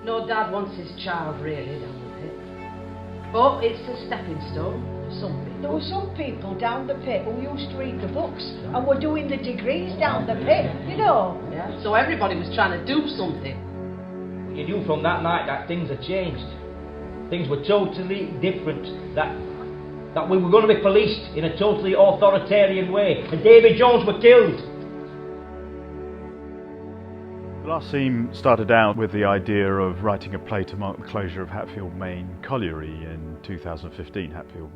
No dad wants his child really down the pit. But it's a stepping stone for some people. There were some people down the pit who used to read the books and were doing the degrees down the pit, you know. Yeah. So everybody was trying to do something. You knew from that night that things had changed. Things were totally different. That we were going to be policed in a totally authoritarian way. And David Jones were killed. The last scene started out with the idea of writing a play to mark the closure of Hatfield Colliery in 2015. Hatfield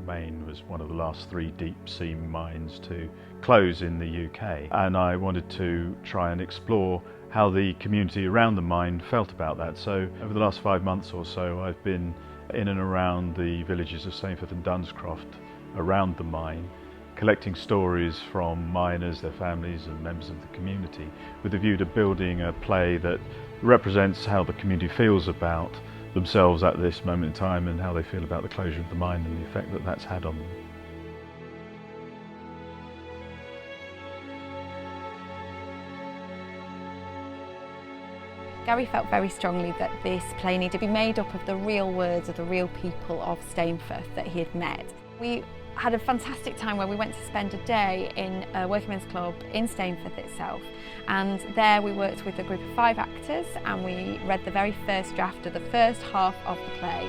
was one of the last 3 deep sea mines to close in the UK, and I wanted to try and explore how the community around the mine felt about that. So over the last 5 months or so I've been in and around the villages of Stainforth and Dunscroft around the mine, collecting stories from miners, their families and members of the community, with a view to building a play that represents how the community feels about themselves at this moment in time and how they feel about the closure of the mine and the effect that that's had on them. Garry felt very strongly that this play needed to be made up of the real words of the real people of Stainforth that he had met. We had a fantastic time where we went to spend a day in a working men's club in Stainforth itself, and there we worked with a group of 5 actors and we read the very first draft of the first half of the play.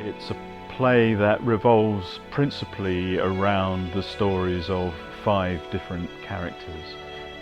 It's a play that revolves principally around the stories of 5 different characters.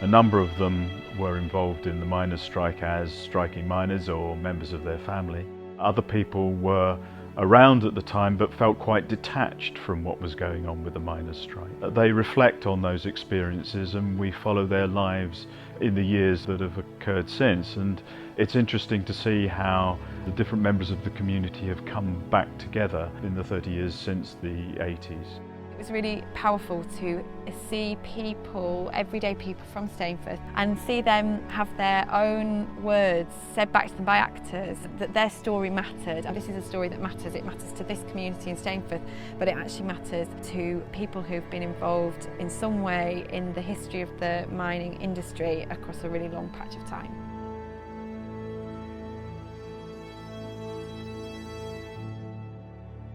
A number of them were involved in the miners' strike as striking miners or members of their family. Other people were around at the time but felt quite detached from what was going on with the miners' strike. They reflect on those experiences and we follow their lives in the years that have occurred since, and it's interesting to see how the different members of the community have come back together in the 30 years since the 80s. It was really powerful to see people, everyday people from Stainforth, and see them have their own words said back to them by actors, that their story mattered. And this is a story that matters. It matters to this community in Stainforth, but it actually matters to people who've been involved in some way in the history of the mining industry across a really long patch of time.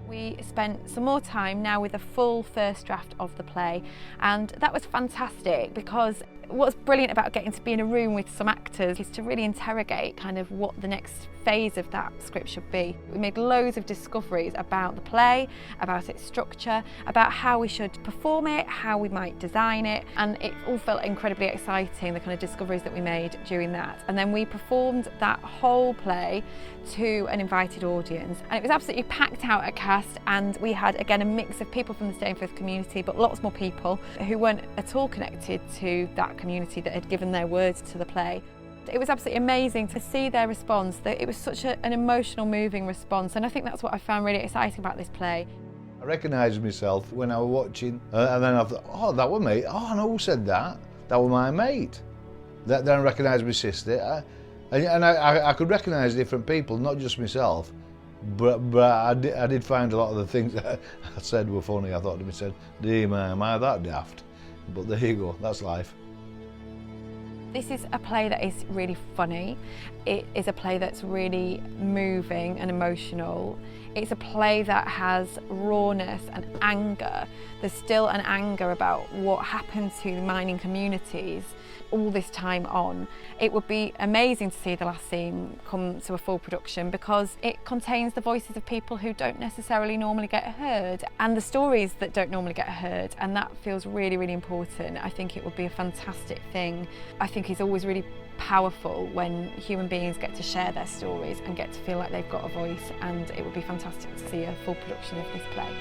We spent some more time now with a full first draft of the play, and that was fantastic because what's brilliant about getting to be in a room with some actors is to really interrogate kind of what the next phase of that script should be. We made loads of discoveries about the play, about its structure, about how we should perform it, how we might design it, and it all felt incredibly exciting, the kind of discoveries that we made during that. And then we performed that whole play to an invited audience, and it was absolutely packed out at cast, and we had again a mix of people from the Stainforth community but lots more people who weren't at all connected to that community that had given their words to the play. It was absolutely amazing to see their response, that it was such an emotional, moving response, and I think that's what I found really exciting about this play. I recognised myself when I was watching, and then I thought, oh, that was me. Oh, I know who said that. That was my mate. Then I recognised my sister, and I could recognise different people, not just myself. But I did find a lot of the things that I said were funny. I thought to myself, dear man, am I that daft? But there you go, that's life. This is a play that is really funny. It is a play that's really moving and emotional. It's a play that has rawness and anger. There's still an anger about what happened to the mining communities all this time on. It would be amazing to see the last scene come to a full production because it contains the voices of people who don't necessarily normally get heard and the stories that don't normally get heard, and that feels really, really important. I think it would be a fantastic thing. I think it's always really powerful when human beings get to share their stories and get to feel like they've got a voice, and it would be fantastic to see a full production of this play.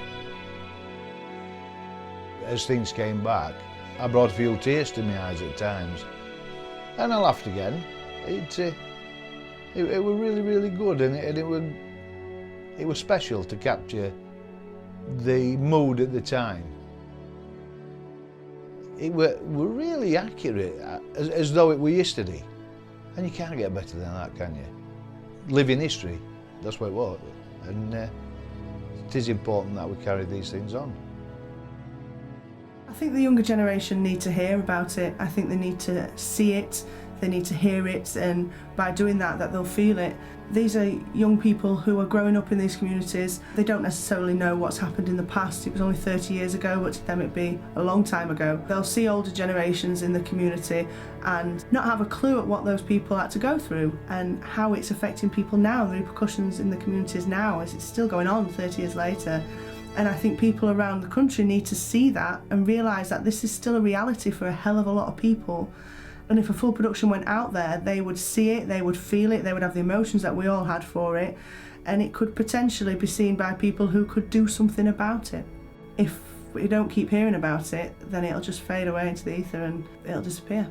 As things came back, I brought a few tears to my eyes at times, and I laughed again. It was really, really good, and it was special to capture the mood at the time. It were really accurate, as though it were yesterday, and you can't get better than that, can you? Living history, that's what it was, and it is important that we carry these things on. I think the younger generation need to hear about it. I think they need to see it They need to hear it, and by doing that they'll feel it. These are young people who are growing up in these communities. They don't necessarily know what's happened in the past. It was only 30 years ago, but to them it'd be a long time ago. They'll see older generations in the community and not have a clue at what those people had to go through and how it's affecting people now, the repercussions in the communities now, as it's still going on 30 years later. And I think people around the country need to see that and realise that this is still a reality for a hell of a lot of people. And if a full production went out there, they would see it, they would feel it, they would have the emotions that we all had for it, and it could potentially be seen by people who could do something about it. If we don't keep hearing about it, then it'll just fade away into the ether and it'll disappear.